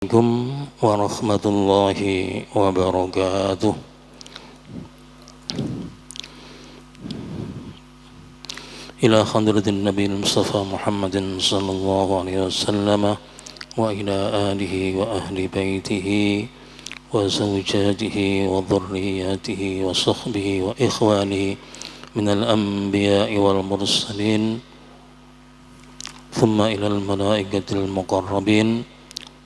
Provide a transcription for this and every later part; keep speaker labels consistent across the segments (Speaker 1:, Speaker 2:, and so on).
Speaker 1: Assalamualaikum warahmatullahi wabarakatuh. Ila hadratin Nabi Mustafa Muhammadin sallallahu alaihi wasallam wa ila alihi wa ahli baitihi wa zawjatihi wa dhurriyyatihi wa sahbihi wa ikhwanihi minal anbiya'i wal mursalin thumma ilal malaikatil muqarrabin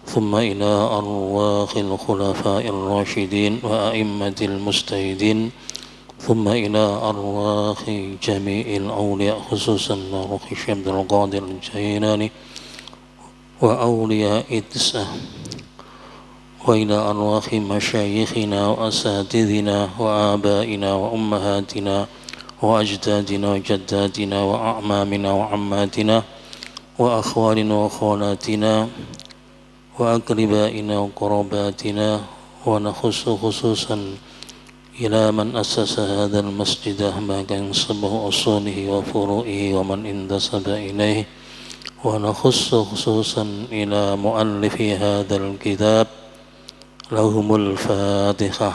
Speaker 1: ثم إلى أرواح الخلفاء الراشدين وأئمة المجتهدين ثم إلى أرواح جميع الأولياء خصوصا روح الشيخ عبد القادر الجيلاني وأولياء التسعة وإلى أرواح مشايخنا وأساتذنا وآبائنا وأمهاتنا وأجدادنا وجداتنا وأعمامنا وعماتنا وأخوالنا وخالاتنا وأقربائنا وقرباتنا ونخص خصوصا إلى من أسس هذا المسجد ما كان صبه أصوله وفروعه ومن انتسب إليه ونخص خصوصا إلى مؤلف هذا الكتاب لهم الفاتحة.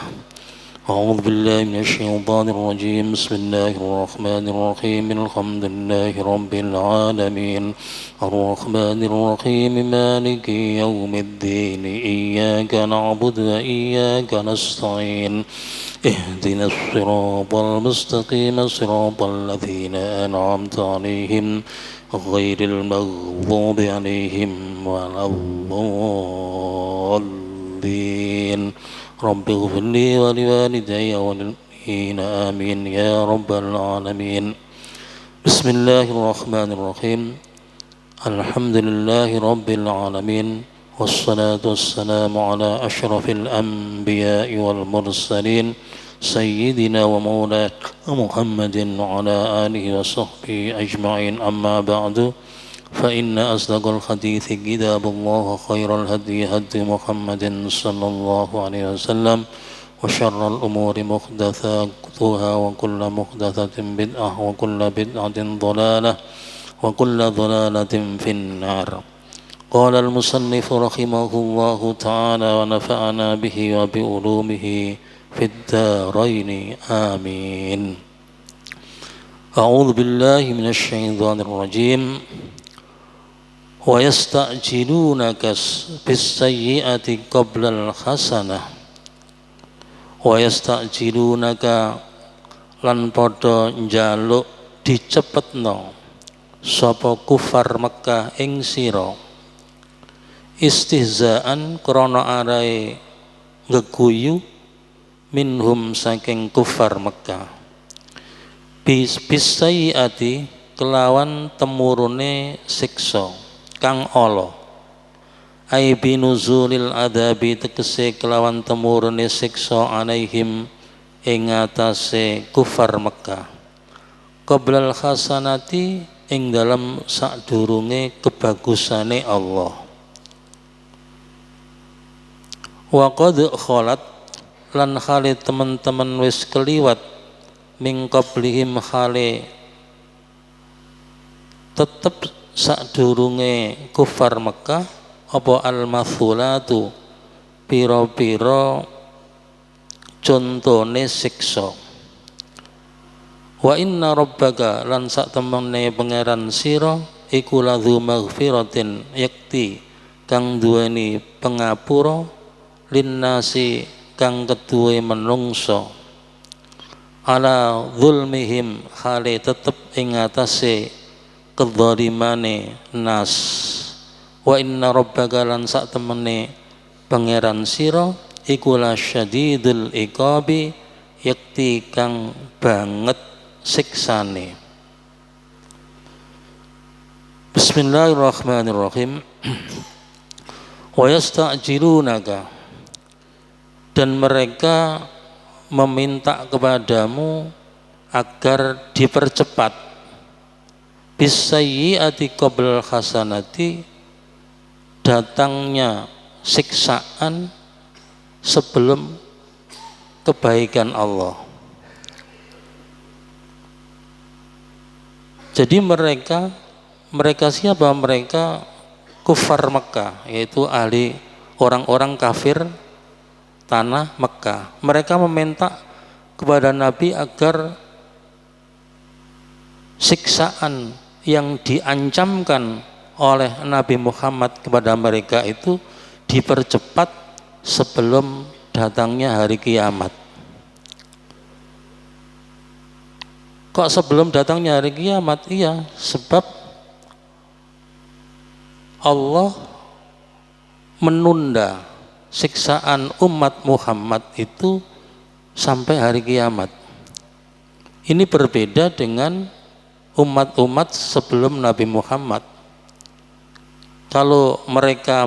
Speaker 1: أعوذ بالله من الشيطان الرجيم. بسم الله الرحمن الرحيم. الحمد لله رب العالمين الرحمن الرحيم مالك يوم الدين إياك نعبد وإياك نستعين اهدنا الصراط المستقيم صراط الذين أنعمت عليهم غير المغضوب عليهم ولا الضالين. رب اغفر لي ولوالدي وللمؤمنين آمين يا رب العالمين. بسم الله الرحمن الرحيم. الحمد لله رب العالمين والصلاة والسلام على أشرف الأنبياء والمرسلين سيدنا ومولانا محمد وعلى آله وصحبه أجمعين. أما بعد فإن أصدق الحديث كتاب الله خير الهدي هدي محمد صلى الله عليه وسلم وشر الأمور محدثاتها وكل محدثة بدعة وكل بدعة ضلالة وكل ضلالة في النار. قال المصنف رحمه الله تعالى ونفعنا به وبعلومه في الدارين آمين. أعوذ بالله من الشيطان الرجيم. وَيَسْتَعْجِلُونَكَ بِالسَّيِّئَةِ قَبْلَ الْحَسَنَةِ وَيَسْتَعْجِلُونَكَ lan padha njaluk dicepetno sapa kufar Mekah ing sira istihzaan krana arae ngeguyu minhum saking kufar Mekah bis-sayyiati kelawan temurune siksa kang ala ai binuzulil adabi tegese kelawan temurune siksa alaihim ing atase kufar Mekah qoblal hasanati ing dalam sadurunge kebagusane Allah wa qad khalat lan khali teman-teman wis keliwat ming qablihim khali tetep sadurunge kufar Mekah apa al-mathulatu pira-pira contone siksa. Wa inna rabbaka lan sak temene pangeran sira iku ladzu maghfiratin yakti kang duweni pangapura linnasi kang keduwe menungso ala zulmihim hale tetep ing atase kedzalimane nas. Wa inna rabbaka lan sak temene pangeran sira iku lasyadidul iqabi yakti kang banget siksane. Bismillahirrahmanirrahim. Wa yasta'jilunaka dan mereka meminta kepadamu agar dipercepat bisayyiati qabl hasanati datangnya siksaan sebelum kebaikan Allah. Jadi mereka siapa? Mereka kufar Mekah, yaitu ahli orang-orang kafir tanah Mekah. Mereka meminta kepada Nabi agar siksaan yang diancamkan oleh Nabi Muhammad kepada mereka itu dipercepat sebelum datangnya hari kiamat. Kok sebelum datangnya hari kiamat? Iya, sebab Allah menunda siksaan umat Muhammad itu sampai hari kiamat. Ini berbeda dengan umat-umat sebelum Nabi Muhammad. Kalau mereka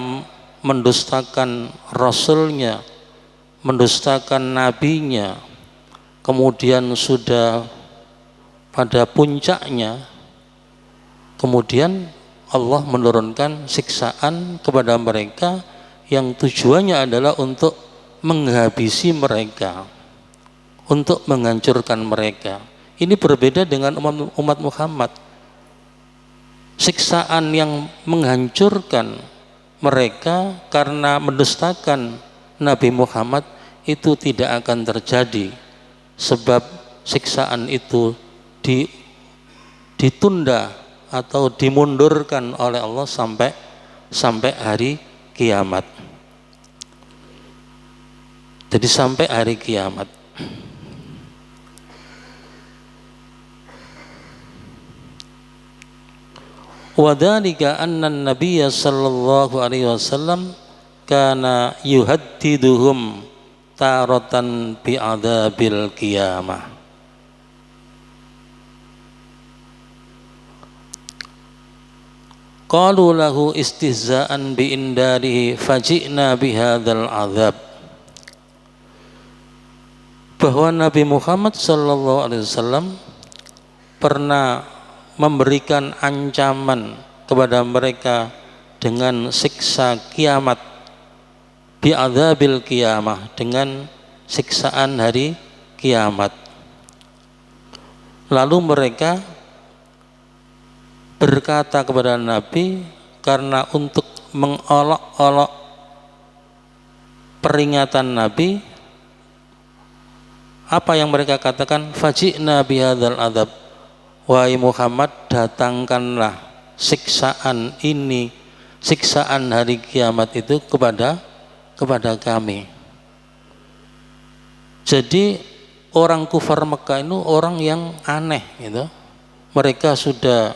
Speaker 1: mendustakan Rasulnya, mendustakan nabinya, kemudian sudah pada puncaknya, kemudian Allah menurunkan siksaan kepada mereka yang tujuannya adalah untuk menghabisi mereka, untuk menghancurkan mereka. Ini berbeda dengan umat Muhammad. Siksaan yang menghancurkan mereka karena mendustakan Nabi Muhammad itu tidak akan terjadi, sebab siksaan itu ditunda atau dimundurkan oleh Allah sampai hari kiamat. Jadi sampai hari kiamat. Wa dzalika anna an-nabiy sallallahu alaihi wasallam kana yuhaddiduhum taratan bi adzabil qiyamah. Qalu lahu istihza'an bi indarihi faji'na bihadzal azab. Bahwa Nabi Muhammad sallallahu alaihi wasallam pernah memberikan ancaman kepada mereka dengan siksa kiamat, bi adzabil qiyamah, dengan siksaan hari kiamat. Lalu mereka berkata kepada Nabi, karena untuk mengolok-olok peringatan Nabi, apa yang mereka katakan? Faji'na bihadzal adzab, wahai Muhammad, datangkanlah siksaan ini, siksaan hari kiamat itu kepada kami. Jadi orang kufar Mekah itu orang yang aneh gitu. Mereka sudah,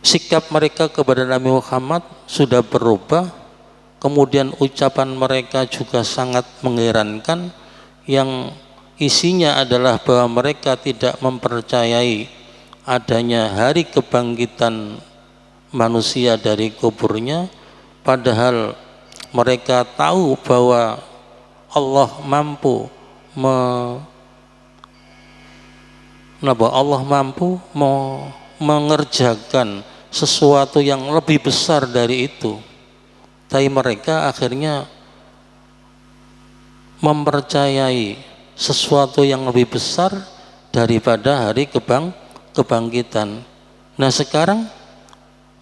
Speaker 1: sikap mereka kepada Nabi Muhammad sudah berubah, kemudian ucapan mereka juga sangat mengherankan, yang isinya adalah bahwa mereka tidak mempercayai adanya hari kebangkitan manusia dari kuburnya, padahal mereka tahu bahwa Allah mampu mengerjakan sesuatu yang lebih besar dari itu. Tapi mereka akhirnya mempercayai sesuatu yang lebih besar daripada hari kebangkitan. Nah sekarang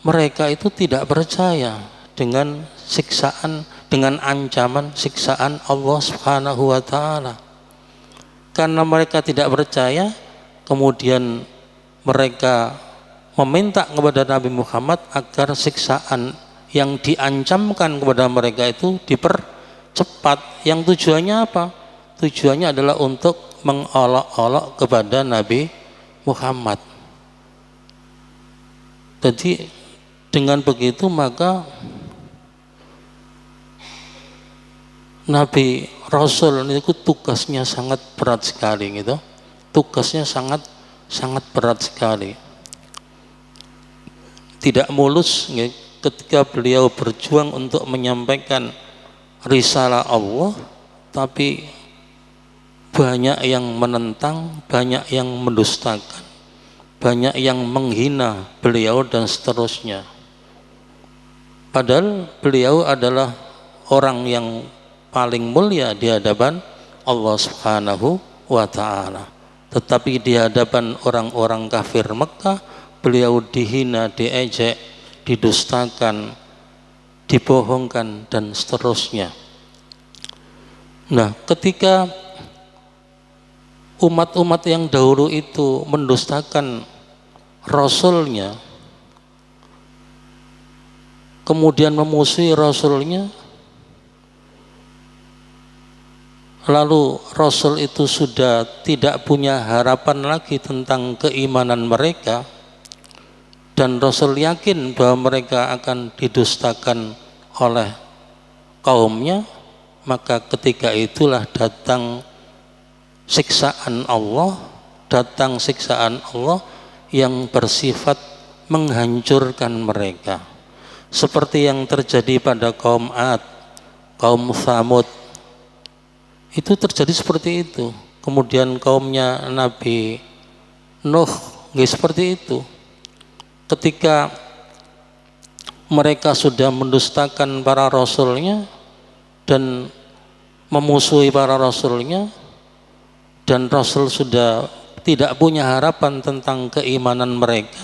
Speaker 1: mereka itu tidak percaya dengan siksaan, dengan ancaman siksaan Allah Subhanahu wa taala. Karena mereka tidak percaya, kemudian mereka meminta kepada Nabi Muhammad agar siksaan yang diancamkan kepada mereka itu dipercepat. Yang tujuannya apa? Tujuannya adalah untuk mengolok-olok kepada Nabi Muhammad. Jadi dengan begitu maka Nabi Rasul itu tugasnya sangat berat sekali gitu. Tugasnya sangat berat sekali. Tidak mulus ya, ketika beliau berjuang untuk menyampaikan risalah Allah, tapi banyak yang menentang, banyak yang mendustakan, banyak yang menghina beliau dan seterusnya. Padahal beliau adalah orang yang paling mulia di hadapan Allah Subhanahu wa ta'ala. Tetapi di hadapan orang-orang kafir Mekah, beliau dihina, diejek, didustakan, dibohongkan dan seterusnya. Nah, ketika umat-umat yang dahulu itu mendustakan Rasulnya, kemudian memusuhi Rasulnya, lalu Rasul itu sudah tidak punya harapan lagi tentang keimanan mereka, dan Rasul yakin bahwa mereka akan didustakan oleh kaumnya, maka ketika itulah datang siksaan Allah, yang bersifat menghancurkan mereka, seperti yang terjadi pada kaum Ad, kaum Tsamud. Itu terjadi seperti itu. Kemudian kaumnya Nabi Nuh, seperti itu. Ketika mereka sudah mendustakan para rasulnya dan memusuhi para rasulnya, dan Rasul sudah tidak punya harapan tentang keimanan mereka,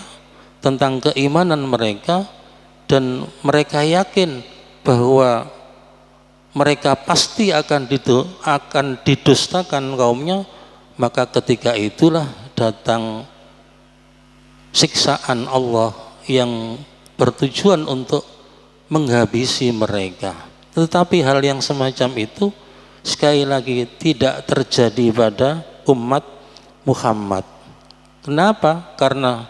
Speaker 1: dan mereka yakin bahwa mereka pasti akan didustakan kaumnya, maka ketika itulah datang siksaan Allah yang bertujuan untuk menghabisi mereka. Tetapi hal yang semacam itu sekali lagi tidak terjadi pada umat Muhammad. Kenapa? Karena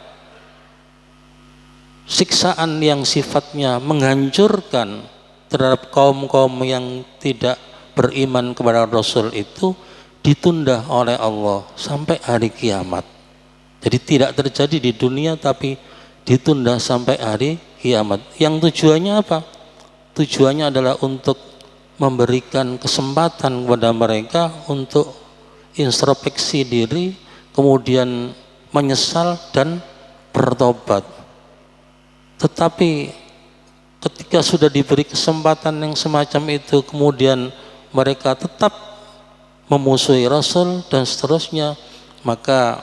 Speaker 1: siksaan yang sifatnya menghancurkan terhadap kaum-kaum yang tidak beriman kepada Rasul itu ditunda oleh Allah sampai hari kiamat. Jadi tidak terjadi di dunia tapi ditunda sampai hari kiamat. Yang tujuannya apa? Tujuannya adalah untuk memberikan kesempatan kepada mereka untuk introspeksi diri, kemudian menyesal dan bertobat. Tetapi ketika sudah diberi kesempatan yang semacam itu, kemudian mereka tetap memusuhi Rasul dan seterusnya, maka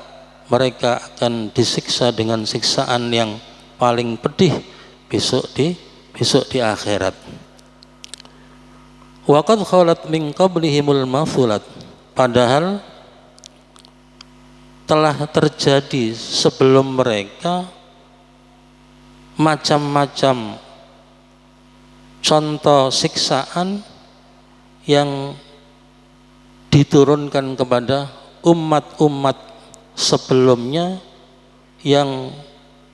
Speaker 1: mereka akan disiksa dengan siksaan yang paling pedih besok di akhirat. Wa qad khalat min qablihimul mathulat, padahal telah terjadi sebelum mereka macam-macam contoh siksaan yang diturunkan kepada umat-umat sebelumnya yang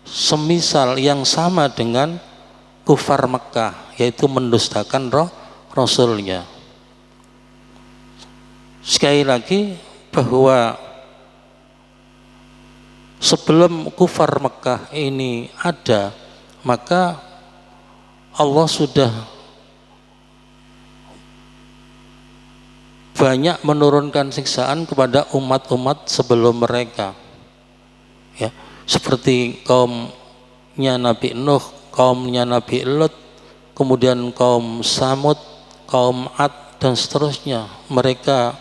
Speaker 1: semisal, yang sama dengan kufar Mekah, yaitu mendustakan Rasulnya. Sekali lagi bahwa sebelum kufar Mekah ini ada, maka Allah sudah banyak menurunkan siksaan kepada umat-umat sebelum mereka, ya, seperti kaumnya Nabi Nuh, kaumnya Nabi Lut, kemudian kaum Samud, kaum Ad dan seterusnya. Mereka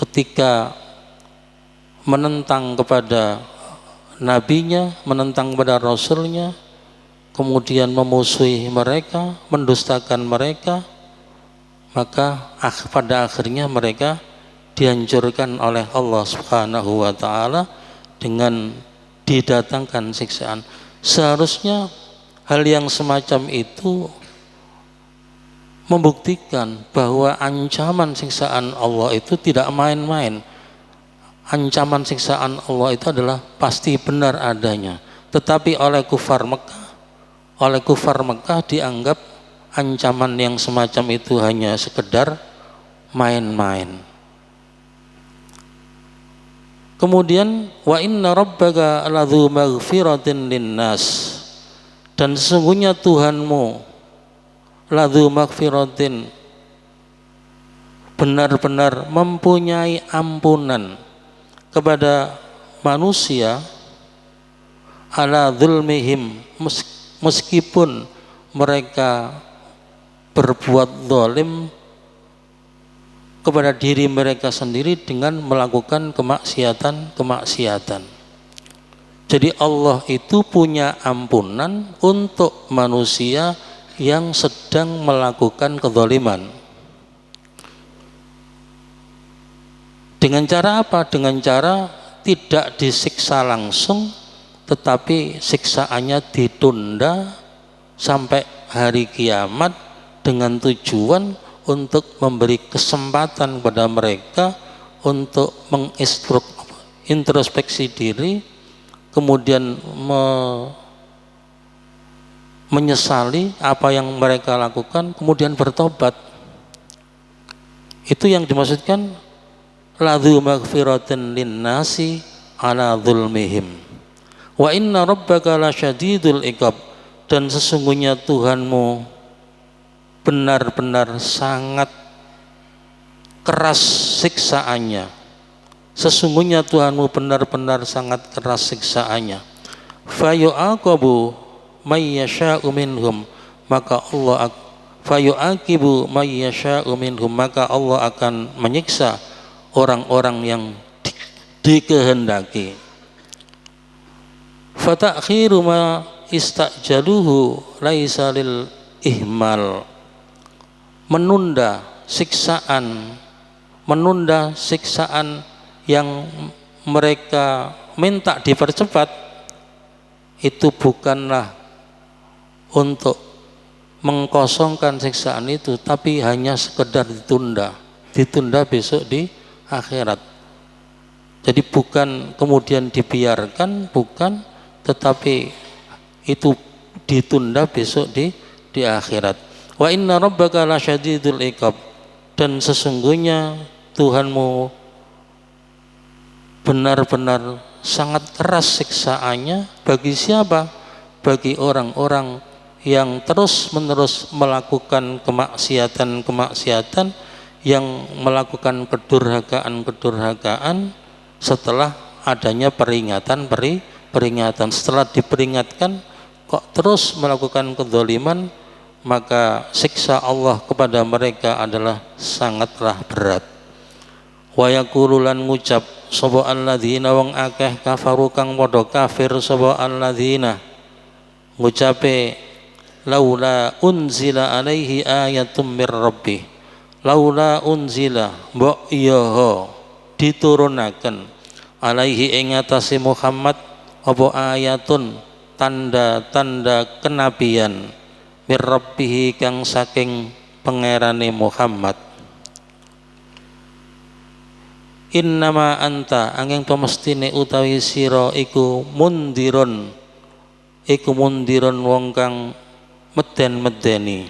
Speaker 1: ketika menentang kepada nabinya, menentang kepada rasulnya, kemudian memusuhi mereka, mendustakan mereka, maka pada akhirnya mereka dihancurkan oleh Allah Subhanahu wa taala dengan didatangkan siksaan. Seharusnya hal yang semacam itu membuktikan bahwa ancaman siksaan Allah itu tidak main-main. Ancaman siksaan Allah itu adalah pasti benar adanya. Tetapi oleh kufar Mekah dianggap ancaman yang semacam itu hanya sekedar main-main. Kemudian wa inna rabbaka ladzu maghfiratin linnas, dan sesungguhnya Tuhanmu ladzu maghfiratin, benar-benar mempunyai ampunan kepada manusia, ala dzulmihim, meskipun mereka berbuat zalim kepada diri mereka sendiri dengan melakukan kemaksiatan. Jadi Allah itu punya ampunan untuk manusia yang sedang melakukan kezaliman. Dengan cara apa? Dengan cara tidak disiksa langsung, tetapi siksaannya ditunda sampai hari kiamat dengan tujuan untuk memberi kesempatan kepada mereka untuk introspeksi diri, kemudian menyesali apa yang mereka lakukan, kemudian bertobat. Itu yang dimaksudkan ladzu maghfiratin linnasi ala dzulmihim wa inna rabbaka lasyadidul iqab, dan sesungguhnya Tuhanmu benar-benar sangat keras siksaannya. Sesungguhnya Tuhanmu benar-benar sangat keras siksaannya. Fayu'aqabu may yasha'u minhum, maka Allah fayu'aqibu may yasha'u minhum, maka Allah akan menyiksa orang-orang yang dikehendaki. Fatakhiru ma istajaluhu laisa lil ihmal, menunda siksaan yang mereka minta dipercepat itu bukanlah untuk mengkosongkan siksaan itu, tapi hanya sekedar ditunda besok di akhirat. Jadi bukan kemudian dibiarkan, bukan, tetapi itu ditunda besok di akhirat. Wa inna rabbaka lasyadidul iqab, dan sesungguhnya Tuhanmu benar-benar sangat keras siksaannya bagi siapa? Bagi orang-orang yang terus-menerus melakukan kemaksiatan, yang melakukan kedurhakaan setelah adanya peringatan. Setelah diperingatkan kok terus melakukan kezaliman, maka siksa Allah kepada mereka adalah sangatlah berat. Wa yaqulu lan ngucap sapa alladzina wong akeh kafaru kang padha kafir sapa alladzina, ngucape laula unzila alaihi ayatum mir rabbih, laula unzila mbok iya diturunaken alaihi ing atase Muhammad apa ayatun tanda-tanda kenabian mir rabbih kang saking pangerane Muhammad. Innama anta angin pemestine utawi sira iku mundiron wong kang meden-medeni.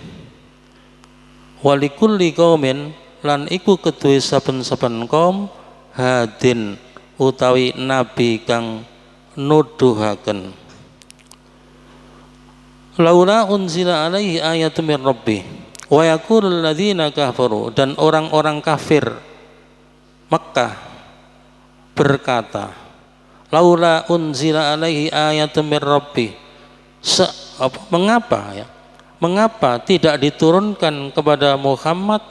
Speaker 1: Walikulli qaumin lan iku kedue saben-saben kaum hadin utawi nabi kang nuduhaken. Laula unzila alaihi ayatun mir rabbih wa yaqulul ladzina kafaru, dan orang-orang kafir Makkah berkata, laula unzila alaihi ayatun mir rabbih, mengapa tidak diturunkan kepada Muhammad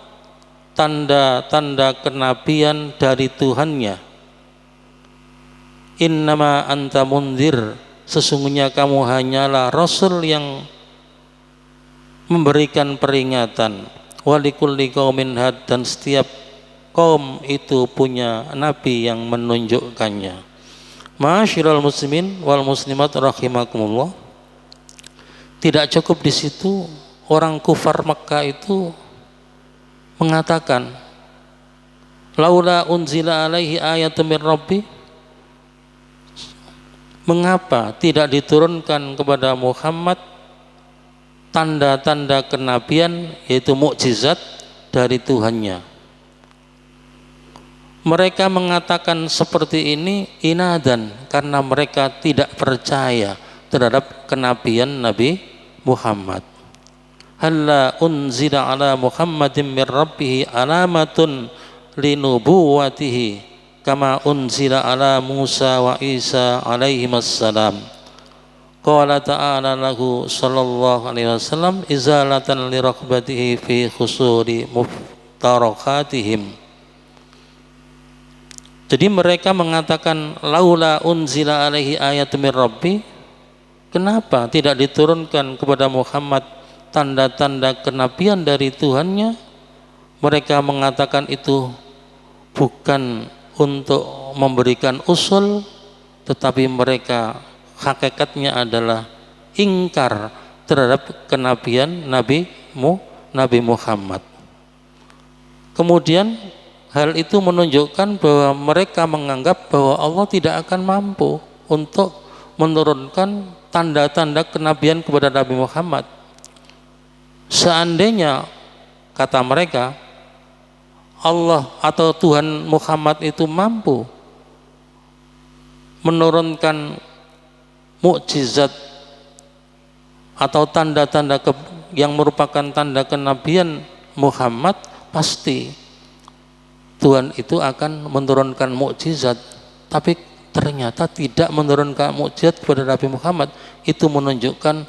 Speaker 1: tanda-tanda kenabian dari Tuhannya. Innama anta munzir, sesungguhnya kamu hanyalah rasul yang memberikan peringatan. Walikulli qaumin had, dan setiap kaum itu punya nabi yang menunjukkannya. Ma'asyiral muslimin wal muslimat rahimakumullah. Tidak cukup di situ, orang kufar Mekah itu mengatakan laula unzila alaihi ayatun mir rabbi, mengapa tidak diturunkan kepada Muhammad tanda-tanda kenabian, yaitu mukjizat dari Tuhannya. Mereka mengatakan seperti ini inadan, karena mereka tidak percaya terhadap kenabian Nabi Muhammad. Halla unzila ala Muhammadin min rabbih alamatun linubuwatihi kama unzila ala Musa wa Isa alaihi wassalam. Qala ta'ala lahu sallallahu alaihi wasallam izalatan li raghbatihi fi khusuri muftarakatihim. Jadi mereka mengatakan laula unzila alaihi ayatun mir rabbi, kenapa tidak diturunkan kepada Muhammad tanda-tanda kenabian dari Tuhannya, mereka mengatakan itu bukan untuk memberikan usul, tetapi mereka hakikatnya adalah ingkar terhadap kenabian Nabi Muhammad. Kemudian hal itu menunjukkan bahwa mereka menganggap bahwa Allah tidak akan mampu untuk menurunkan tanda-tanda kenabian kepada Nabi Muhammad. Seandainya, kata mereka, Allah atau Tuhan Muhammad itu mampu menurunkan mukjizat atau tanda-tanda yang merupakan tanda kenabian Muhammad, pasti Tuhan itu akan menurunkan mukjizat. Tapi ternyata tidak menurunkan mukjizat kepada Nabi Muhammad. Itu menunjukkan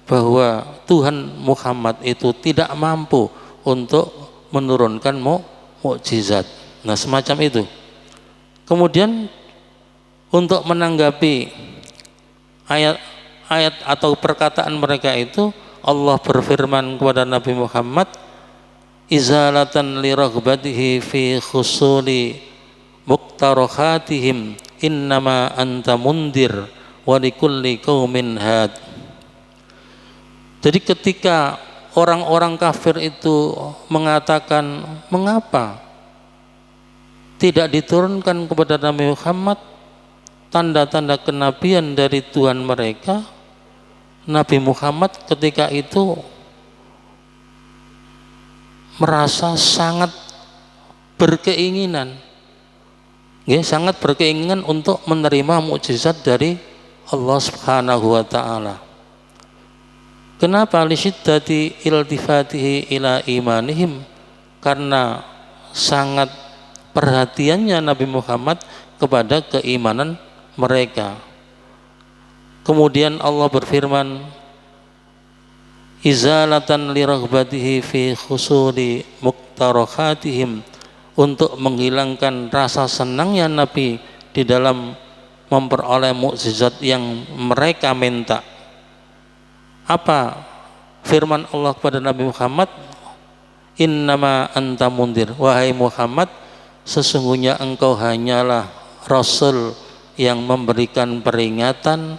Speaker 1: bahwa Tuhan Muhammad itu tidak mampu untuk menurunkan mukjizat. Nah, semacam itu. Kemudian untuk menanggapi ayat atau perkataan mereka itu, Allah berfirman kepada Nabi Muhammad, izalatan li raghbatihi fi khusuli muqtarohatihim innama anta mundir wa likulli qaumin had. Jadi ketika orang-orang kafir itu mengatakan, mengapa tidak diturunkan kepada Nabi Muhammad tanda-tanda kenabian dari Tuhan mereka, Nabi Muhammad ketika itu merasa sangat berkeinginan, sangat berkeinginan untuk menerima mukjizat dari Allah Subhanahu wa taala. Kenapa? Lisyiddati iltifatihi ila imanihim, karena sangat perhatiannya Nabi Muhammad kepada keimanan mereka. Kemudian Allah berfirman, izalatan li raghbatihi fi khusuli muqtarohatihim, untuk menghilangkan rasa senangnya Nabi di dalam memperoleh mukjizat yang mereka minta. Apa firman Allah kepada Nabi Muhammad? Innama anta mundir, wahai Muhammad, sesungguhnya engkau hanyalah Rasul yang memberikan peringatan,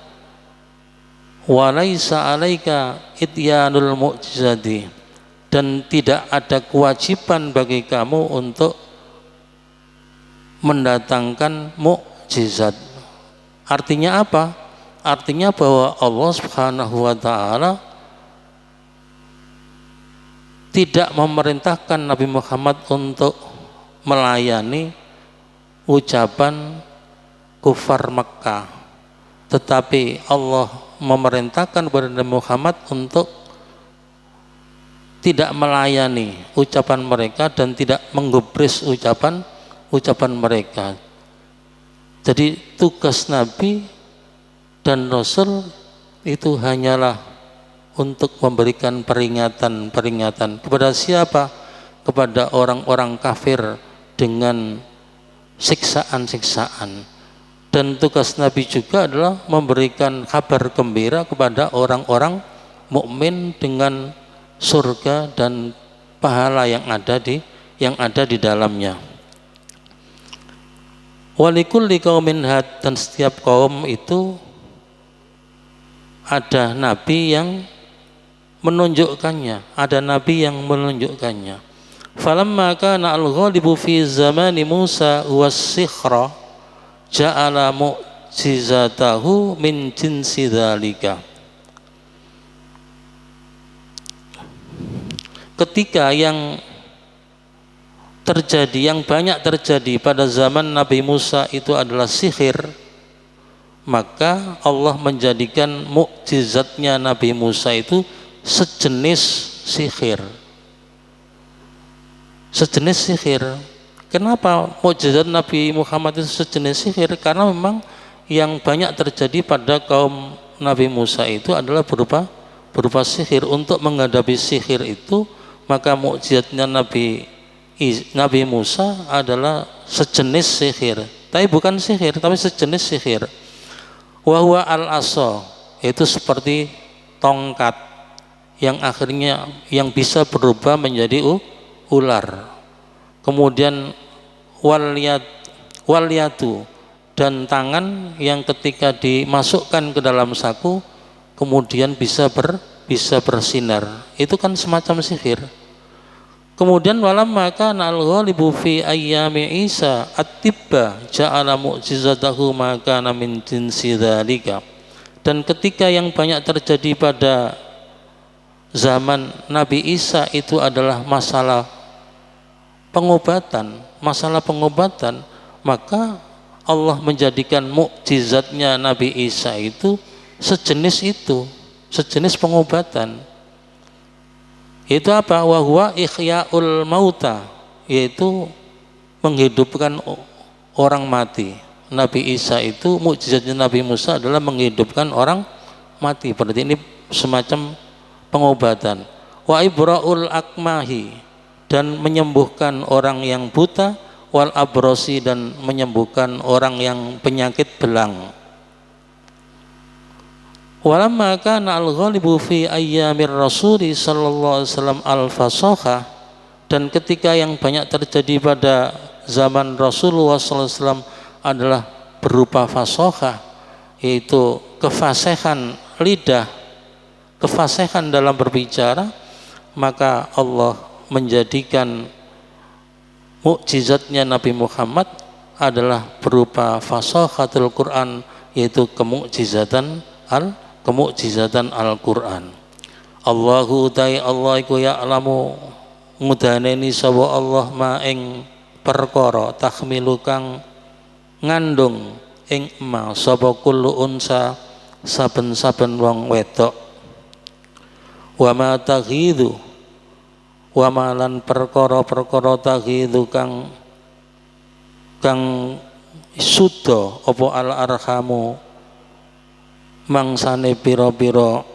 Speaker 1: walaisa alaika ityanul mu'jizati, dan tidak ada kewajiban bagi kamu untuk mendatangkan mukjizat. Artinya apa? Artinya bahwa Allah Subhanahu wa taala tidak memerintahkan Nabi Muhammad untuk melayani ucapan kufar Makkah, tetapi Allah memerintahkan kepada Nabi Muhammad untuk tidak melayani ucapan mereka dan tidak menggubris ucapan mereka. Jadi tugas Nabi dan Rasul itu hanyalah untuk memberikan peringatan kepada siapa? Kepada orang-orang kafir dengan siksaan-siksaan. Dan tugas Nabi juga adalah memberikan kabar gembira kepada orang-orang mukmin dengan surga dan pahala yang ada di dalamnya. Walikulli qaumin had, dan setiap kaum itu ada nabi yang menunjukkannya, ada nabi yang menunjukkannya. Falamma kana al-ghalibu fi zamani Musa was-sikhra ja'ala mu'jizatahu min jinsi dzalika. Ketika yang banyak terjadi pada zaman Nabi Musa itu adalah sihir, maka Allah menjadikan mukjizatnya Nabi Musa itu sejenis sihir. Kenapa mukjizat Nabi Muhammad itu sejenis sihir? Karena memang yang banyak terjadi pada kaum Nabi Musa itu adalah berupa sihir. Untuk menghadapi sihir itu, maka mukjizatnya Nabi Musa adalah sejenis sihir, tapi bukan sihir, tapi sejenis sihir. Wa huwa al-asa, itu seperti tongkat yang akhirnya yang bisa berubah menjadi ular. Kemudian walyatu, dan tangan yang ketika dimasukkan ke dalam saku kemudian bisa bersinar. Itu kan semacam sihir. Kemudian walamma kana al-ghalibu fi ayyami Isa at-tibba ja'ala mu'jizatahu ma kana min jinsi dzalika. Dan ketika yang banyak terjadi pada zaman Nabi Isa itu adalah masalah pengobatan, maka Allah menjadikan mukjizatnya Nabi Isa itu sejenis pengobatan. Itu apa? Wa huwa ihya'ul mauta, yaitu menghidupkan orang mati. Nabi Isa itu, mukjizatnya Nabi Musa adalah menghidupkan orang mati. Berarti ini semacam pengobatan. Wa ibra'ul akmahi, dan menyembuhkan orang yang buta, wal abrosi, dan menyembuhkan orang yang penyakit belang. Walamma kana al-ghalibu fi ayyamir rasuli sallallahu alaihi wasallam al-fasakha, dan ketika yang banyak terjadi pada zaman Rasulullah sallallahu alaihi wasallam adalah berupa fasakha, yaitu kefasihan lidah, kefasihan dalam berbicara, maka Allah menjadikan mukjizatnya Nabi Muhammad adalah berupa fasakhatul Quran, yaitu kemukjizatan Al-Quran. Allahu ta'ala Allah iku ya'lamu ngudaneni sapa Allah ma ing perkara takhmilu kang ngandung ing ma sapa kullu unsa saben-saben wong wedok, wa ma taghidhu, wa malan perkara-perkara taghidhu kang suda apa al arhamu mangsane pira-pira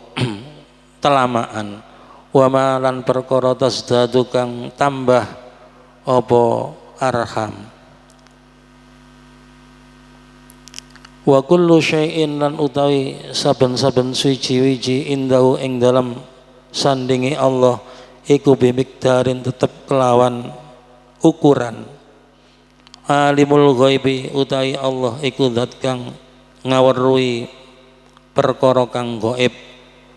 Speaker 1: telamaan, wa malan perkara tasdadu kang tambah apa arham, wa kullu syai'in lan utawi saben-saben suci-wiji indahu ing dalam sandingi Allah iku bimikdarin tetep kelawan ukuran. Alimul ghaibi utawi Allah iku zat kang ngaweruhi perkara kang gaib,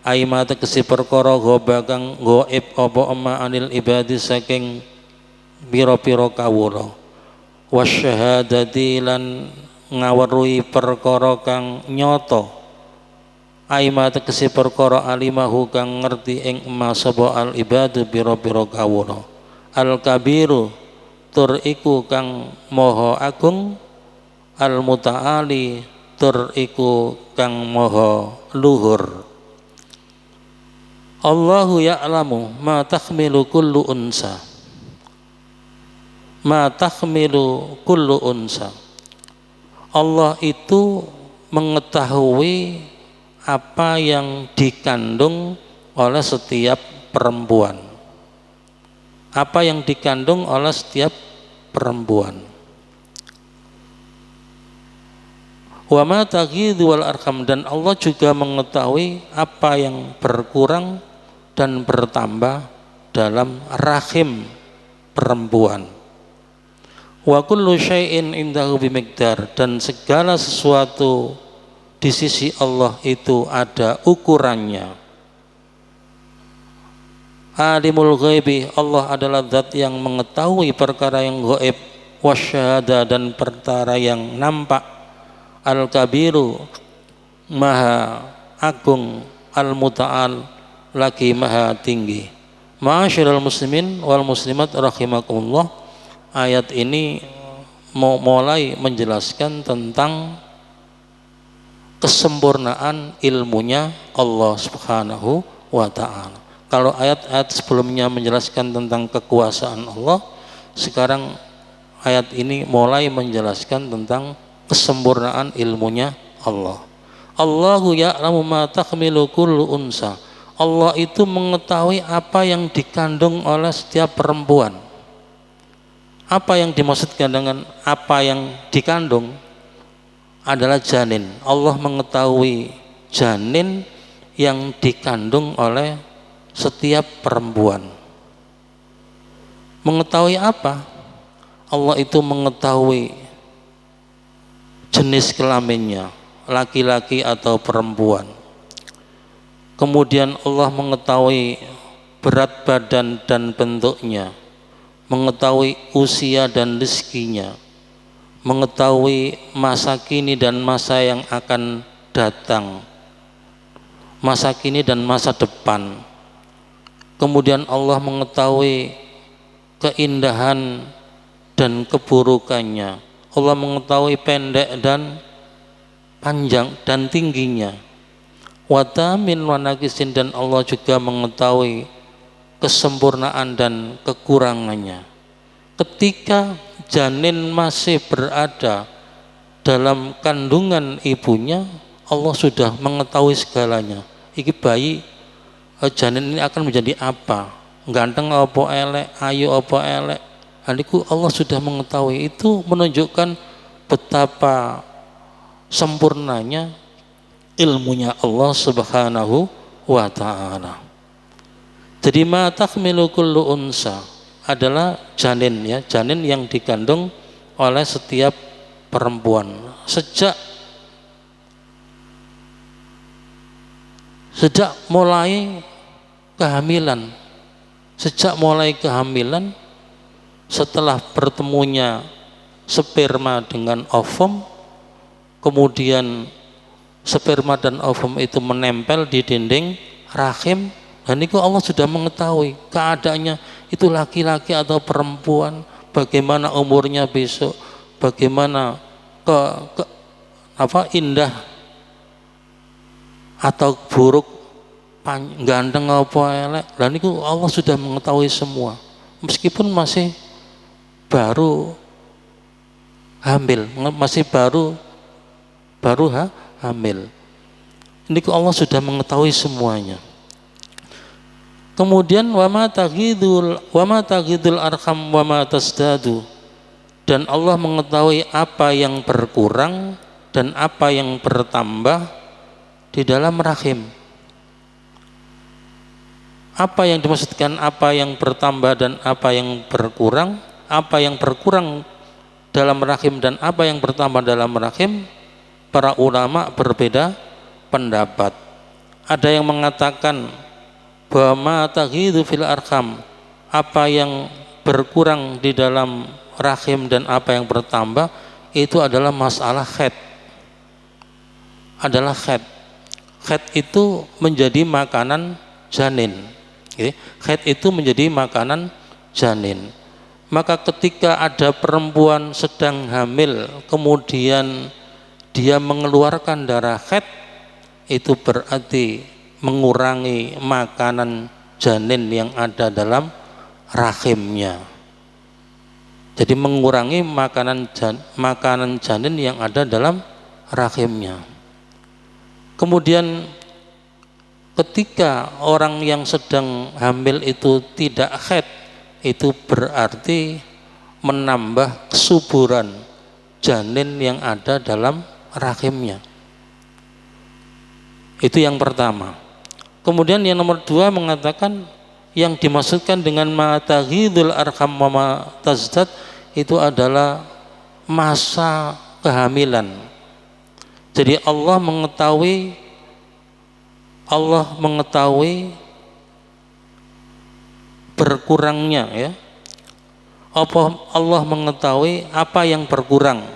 Speaker 1: aima tegese perkara ghaiba kang gaib apa ama anil ibadi saking pira-pira kawula, wasyahadati lan ngaweruhi perkara kang nyata, aima tegese perkara alimahu kang ngerti ing ma sapa al ibadu pira-pira kawula, al kabiru tur iku kang maha agung, al mutaali tur iku kang maha luhur. Allahu ya'lamu ma takhmilu kullu unsa, ma takhmilu kullu unsa. Allah itu mengetahui apa yang dikandung oleh setiap perempuan, apa yang dikandung oleh setiap perempuan. Wa ma taghidhu wal arham, dan Allah juga mengetahui apa yang berkurang dan bertambah dalam rahim perempuan. Wa kullu syai'in indahu bimiqdar, dan segala sesuatu di sisi Allah itu ada ukurannya. Alimul ghaibi, Allah adalah zat yang mengetahui perkara yang gaib, wasyahada, dan perkara yang nampak. Al-kabiru, maha agung, al-muta'al, lagi maha tinggi. Ma'asyiral muslimin wal muslimat rahimakumullah, ayat ini mulai menjelaskan tentang kesempurnaan ilmunya Allah Subhanahu wa ta'ala. Kalau ayat-ayat sebelumnya menjelaskan tentang kekuasaan Allah, sekarang ayat ini mulai menjelaskan tentang kesempurnaan ilmunya Allah. Allahu ya'lamu ma takhmilu kullu unsa. Allah itu mengetahui apa yang dikandung oleh setiap perempuan. Apa yang dimaksudkan dengan apa yang dikandung adalah janin. Allah mengetahui janin yang dikandung oleh setiap perempuan. Mengetahui apa? Allah itu mengetahui jenis kelaminnya, laki-laki atau perempuan. Kemudian Allah mengetahui berat badan dan bentuknya, mengetahui usia dan rezekinya, mengetahui masa kini dan masa yang akan datang, masa kini dan masa depan. Kemudian Allah mengetahui keindahan dan keburukannya. Allah mengetahui pendek dan panjang dan tingginya. Watamin wanakisin, dan Allah juga mengetahui kesempurnaan dan kekurangannya. Ketika janin masih berada dalam kandungan ibunya, Allah sudah mengetahui segalanya. Iki bayi, janin ini akan menjadi apa? Ganteng apa elek, ayu apa elek. Haliku Allah sudah mengetahui. Itu menunjukkan betapa sempurnanya ilmunya Allah Subhanahu wa ta'ala. Jadi ma tahmilu kullu unsa adalah janin, ya, janin yang dikandung oleh setiap perempuan sejak mulai kehamilan. Sejak mulai kehamilan, setelah bertemunya sperma dengan ovum, kemudian sperma dan ovum itu menempel di dinding rahim, dan itu Allah sudah mengetahui keadaannya itu laki-laki atau perempuan, bagaimana umurnya besok, bagaimana indah atau buruk, ganteng apa elek, dan itu Allah sudah mengetahui semua, meskipun masih baru hamil, masih baru hamil. Ini Allah sudah mengetahui semuanya. Kemudian wama taghidul arham wama tasdadu, dan Allah mengetahui apa yang berkurang dan apa yang bertambah di dalam rahim. Apa yang dimaksudkan apa yang bertambah dan apa yang berkurang? Apa yang berkurang dalam rahim dan apa yang bertambah dalam rahim, para ulama berbeda pendapat. Ada yang mengatakan bahwa ma taghidu fil arham, apa yang berkurang di dalam rahim dan apa yang bertambah, itu adalah masalah haid. Adalah haid. Haid itu menjadi makanan janin. Haid itu menjadi makanan janin. Maka ketika ada perempuan sedang hamil, kemudian dia mengeluarkan darah haid, itu berarti mengurangi makanan janin yang ada dalam rahimnya. Jadi mengurangi makanan janin yang ada dalam rahimnya. Kemudian ketika orang yang sedang hamil itu tidak haid, itu berarti menambah kesuburan janin yang ada dalam rahimnya. Itu yang pertama. Kemudian yang nomor dua mengatakan yang dimaksudkan dengan ma taghidul arham wa ma tazdad itu adalah masa kehamilan. Jadi Allah mengetahui berkurangnya, ya. Allah mengetahui apa yang berkurang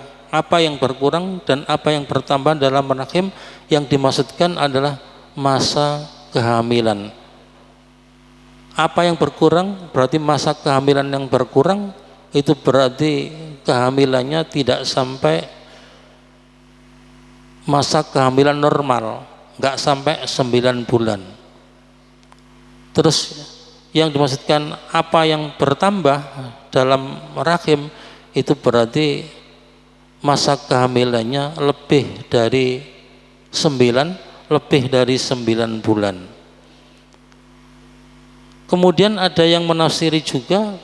Speaker 1: dan apa yang bertambah dalam rahim. Yang dimaksudkan adalah masa kehamilan. Apa yang berkurang berarti masa kehamilan yang berkurang, itu berarti kehamilannya tidak sampai masa kehamilan normal, nggak sampai 9 bulan. Terus yang dimaksudkan apa yang bertambah dalam rahim, itu berarti masa kehamilannya lebih dari 9 bulan. Kemudian ada yang menafsiri juga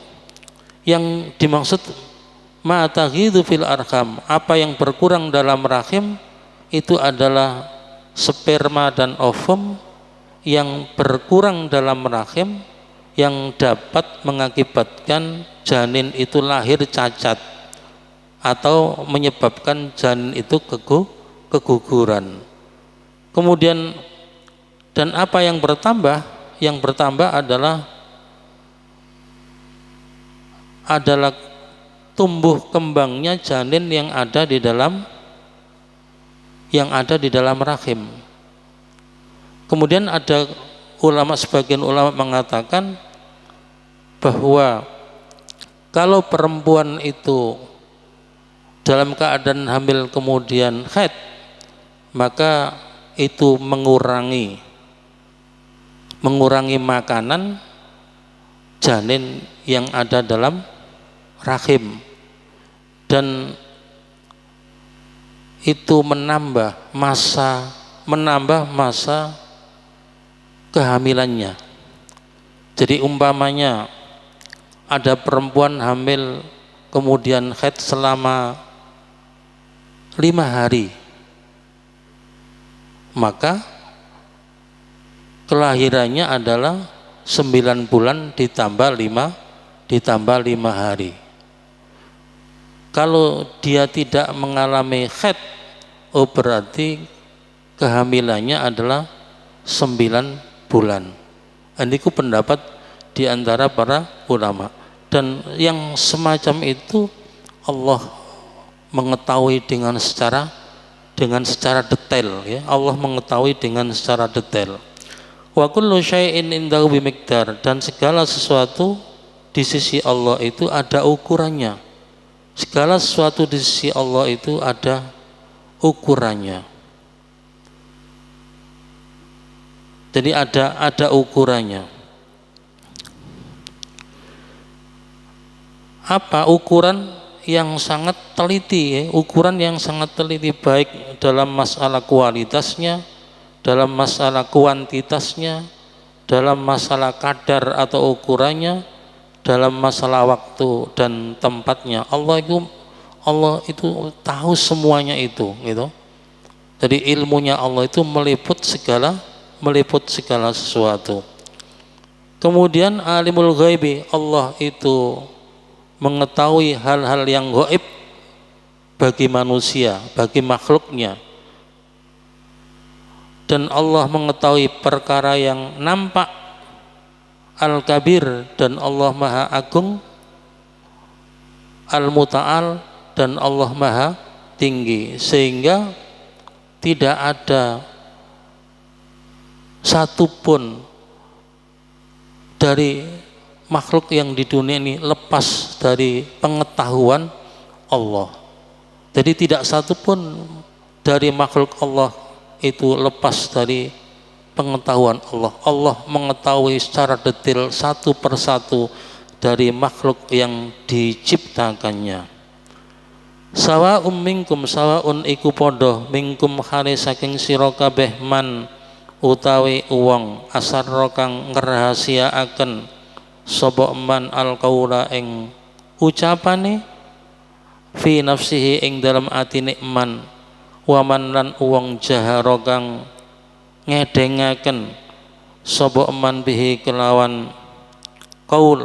Speaker 1: yang dimaksud ma taghidu fil arham, apa yang berkurang dalam rahim, itu adalah sperma dan ovum yang berkurang dalam rahim yang dapat mengakibatkan janin itu lahir cacat atau menyebabkan janin itu keguguran. Kemudian dan apa yang bertambah? Yang bertambah adalah tumbuh kembangnya janin yang ada di dalam rahim. Kemudian ada sebagian ulama mengatakan bahwa kalau perempuan itu dalam keadaan hamil kemudian haid, maka itu mengurangi makanan janin yang ada dalam rahim, dan itu menambah masa kehamilannya. Jadi umpamanya ada perempuan hamil kemudian haid selama 5 hari, maka kelahirannya adalah 9 bulan ditambah 5 hari. Kalau dia tidak mengalami haid, berarti kehamilannya adalah 9 bulan. Ini pendapat di antara para ulama. Dan yang semacam itu Allah mengetahui dengan secara detail, ya. Allah mengetahui dengan secara detail. Wa kullu syai'in indahu bimiqdar, dan segala sesuatu di sisi Allah itu ada ukurannya. Segala sesuatu di sisi Allah itu ada ukurannya. Jadi ada ukurannya. Apa ukuran yang sangat teliti, ya? Ukuran yang sangat teliti, baik dalam masalah kualitasnya, dalam masalah kuantitasnya, dalam masalah kadar atau ukurannya, dalam masalah waktu dan tempatnya. Allah itu tahu semuanya itu, gitu. Jadi ilmunya Allah itu meliput segala sesuatu. Kemudian alimul ghaibi, Allah itu mengetahui hal-hal yang gaib bagi manusia, bagi makhluknya. Dan Allah mengetahui perkara yang nampak, Al-Kabir, dan Allah Maha Agung, Al-Muta'al, dan Allah Maha Tinggi, sehingga tidak ada satupun dari makhluk yang di dunia ini lepas dari pengetahuan Allah. Jadi tidak satupun dari makhluk Allah itu lepas dari pengetahuan Allah. Allah mengetahui secara detail satu persatu dari makhluk yang diciptakannya. Sawa'um minkum, sawa'un iku podo minkum khali saking sira kabeh man utawi uwong asarra kang ngrahasiaaken sapa man alqaula ing ucapane fi nafsihi ing dalam atine man, waman lan uwong jahara kang ngedengaken sapa man bihi kelawan qaul,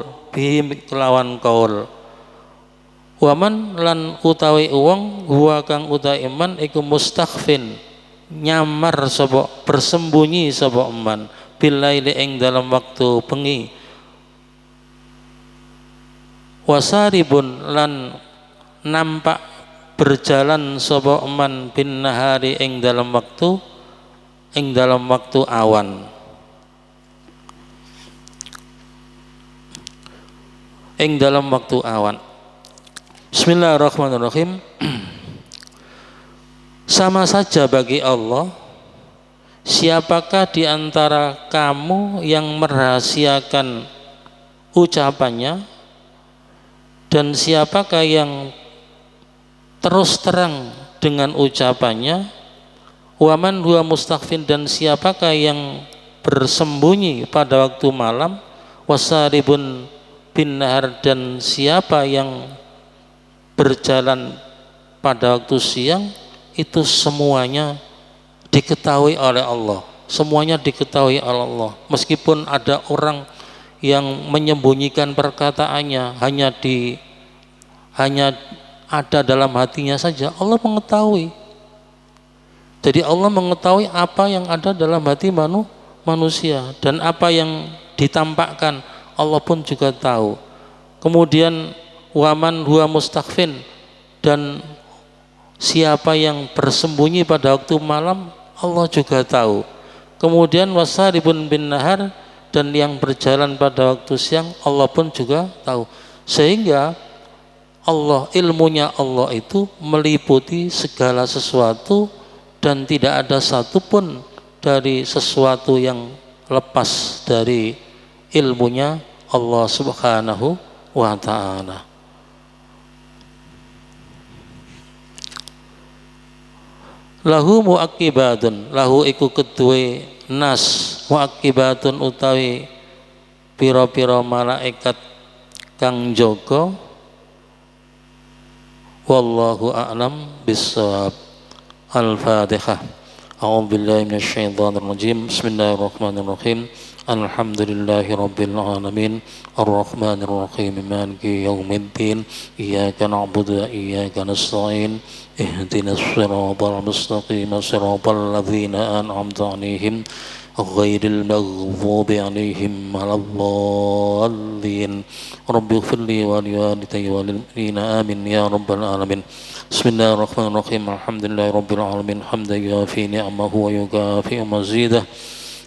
Speaker 1: waman lan utawi uwong huwa kang utawi man iku mustakhfin nyamar sapa, bersembunyi sapa man bilaili ing dalam waktu bengi, wasaribun lan nampak berjalan sapa man bin nahari ing dalam waktu awan. Bismillahirrahmanirrahim. Sama saja bagi Allah, siapakah di antara kamu yang merahasiakan ucapannya, dan siapakah yang terus terang dengan ucapannya, waman huwa mustakhfin, dan siapakah yang bersembunyi pada waktu malam, wasaribun bin nahar, dan siapa yang berjalan pada waktu siang. Itu semuanya diketahui oleh Allah, semuanya diketahui oleh Allah. Meskipun ada orang yang menyembunyikan perkataannya, hanya ada dalam hatinya saja, Allah mengetahui. Jadi Allah mengetahui apa yang ada dalam hati manusia, dan apa yang ditampakkan Allah pun juga tahu. Kemudian waman huwa mustakhfin, dan siapa yang bersembunyi pada waktu malam Allah juga tahu. Kemudian wasaribun bin nahar, dan yang berjalan pada waktu siang Allah pun juga tahu. Sehingga Allah, ilmunya Allah itu meliputi segala sesuatu, dan tidak ada satupun dari sesuatu yang lepas dari ilmunya Allah Subhanahu wa ta'ala. Lahu muaqibatun, lahu iku kedue nas, muaqibatun utawi pira-pira malaikat kang jaga. Wallahu a'lam bissawab. Al-Fatihah. A'udzubillahi minasyaitonir rajim. Bismillahirrahmanirrahim. Alhamdulillahi rabbil alamin. Arrahmanir rahim. Maliki yaumiddin. Iyyaka na'budu wa iyyaka nasta'in. Ihdinas siratal mustaqim. Siratal ladzina an'amta 'alaihim ghairil maghdubi 'alaihim waladdallin. Rabbi ighfirli wa liwalidayya wa lil mu'minina amin ya rabbal alamin. Bismillahirrahmanirrahim. Alhamdulillahi rabbil alamin. Hamdan yuafi ni'amahu wa yukafi'u mazidah.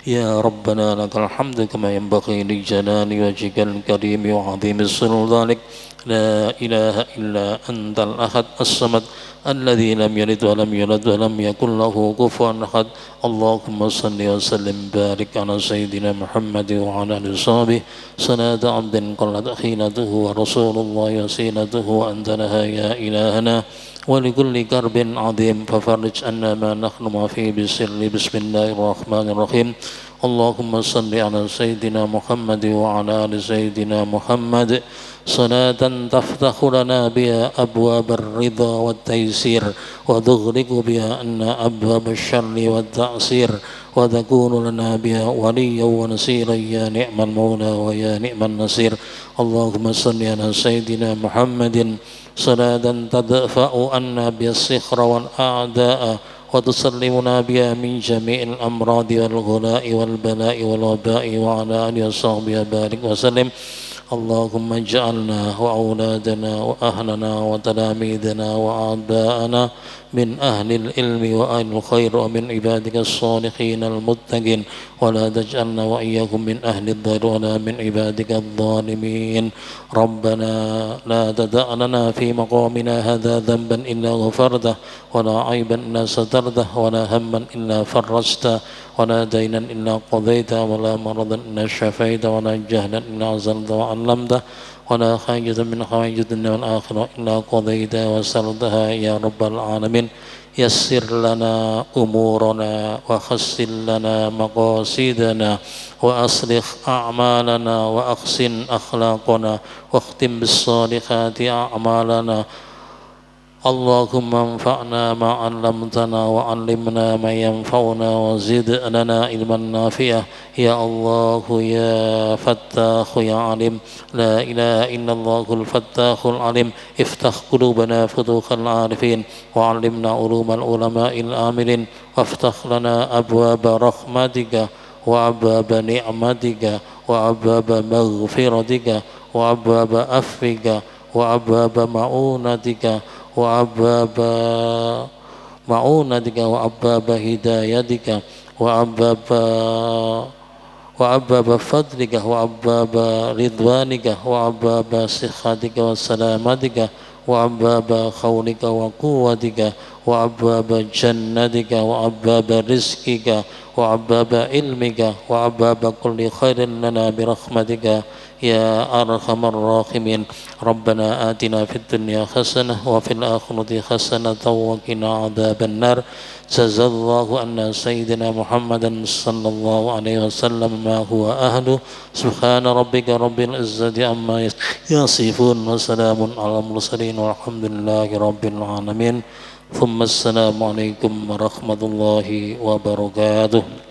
Speaker 1: Ya Rabbana lakal hamdu kama yanbaghi li jalali wajhikal karim wa 'azimi sultanik. La ilaha illa antal ahad as-samad alladzi lam yalid wa lam yulad wa lam yakul lahu kufuwan ahad. Allahumma salli wa sallim barik ala sayyidina Muhammad wa ala alihi washabihi salata 'abdin qallat khilatuhu wa rasulullah yasinatuhu wa anta laha ya ilahana wa likulli karbin 'azim fafarrij anna ma nahnu ma fi bisirri. Bismillahirrahmanirrahim. Allahumma salli ala sayyidina Muhammad wa ala ali sayyidina Muhammad salatan taftahu lana biha abwab ar-ridha wat taysir wa tughliqu biha anna abwab asy-syarri wat ta'sir wa takunu lana biha waliyyan wa nasiran ya ni'mal maula wa ya ni'man nasir. Allahumma salli ala sayyidina Muhammadin salatan tadfa'u anna bis-sikhra wal a'da'a wa tusallimuna biha min jami'il amradi wal ghula'i wal bala'i wal waba'i wa ala alihi wa sahbihi barik wa sallim. Allahumma ij'alna wa auladana wa ahlana wa talamidana wa a'da'ana min ahlil ilmi wa ahlil khair wa min ibadika as-salihin al-muttaqin wa la taj'alna wa iyyakum min ahlid dhar wa la min ibadika adh-dhalimin. Rabbana la tada'lana fi maqamina hadha dhanban illa ghafartah wa la 'aiban illa satartah wa la hamman illa farrajtah wa la daynan illa qadaytah wa la maradan illa shafaytah wa la jahlan illa 'azaltah wa 'allamtah wa la hajatan min hawaijid dunya wal akhirah illa qadaytah wa saltaha ya rabbal alamin. Yassir lana umurana wa khassil lana maqasidana wa aslih a'malana wa ahsin akhlaqana wa khtim bis salihati a'malana. Allahumma anfa'na ma 'allamtana wa 'allimna ma yanfa'una wa zid lana ilman nafi'ah. Ya Allah ya Fattah ya Alim, la ilaha illallahul Fattahul Alim. Iftah qulubana futuhal arifin wa 'allimna ulumal ulama'il amilin waftah lana abwaba rahmatika wa abwaba ni'matika wa abwaba maghfiratika wa abwaba afwika wa abwaba ma'unatika wa ababa ma'unatika wa ababa hidayatika wa ababa fadlika wa ababa ridwanika wa ababa sikhatika wa salamatika wa ababa khawlika wa quwwatika wa ababa jannatika wa ababa rizkika wa ababa ilmika wa ababa kulli khairin lana birahmatika ya arhamar rahimin. Rabbana atina fid dunya hasanah wa fil akhirati hasanah wa qina adzaban nar. Jazallahu anna sayyidina Muhammadan sallallahu alaihi wasallam ma huwa ahlu. Subhana rabbika rabbil izzati amma yasifun wa salamun alal mursalin walhamdulillahi rabbil alamin. Thumma assalamu alaikum warahmatullahi wabarakatuh.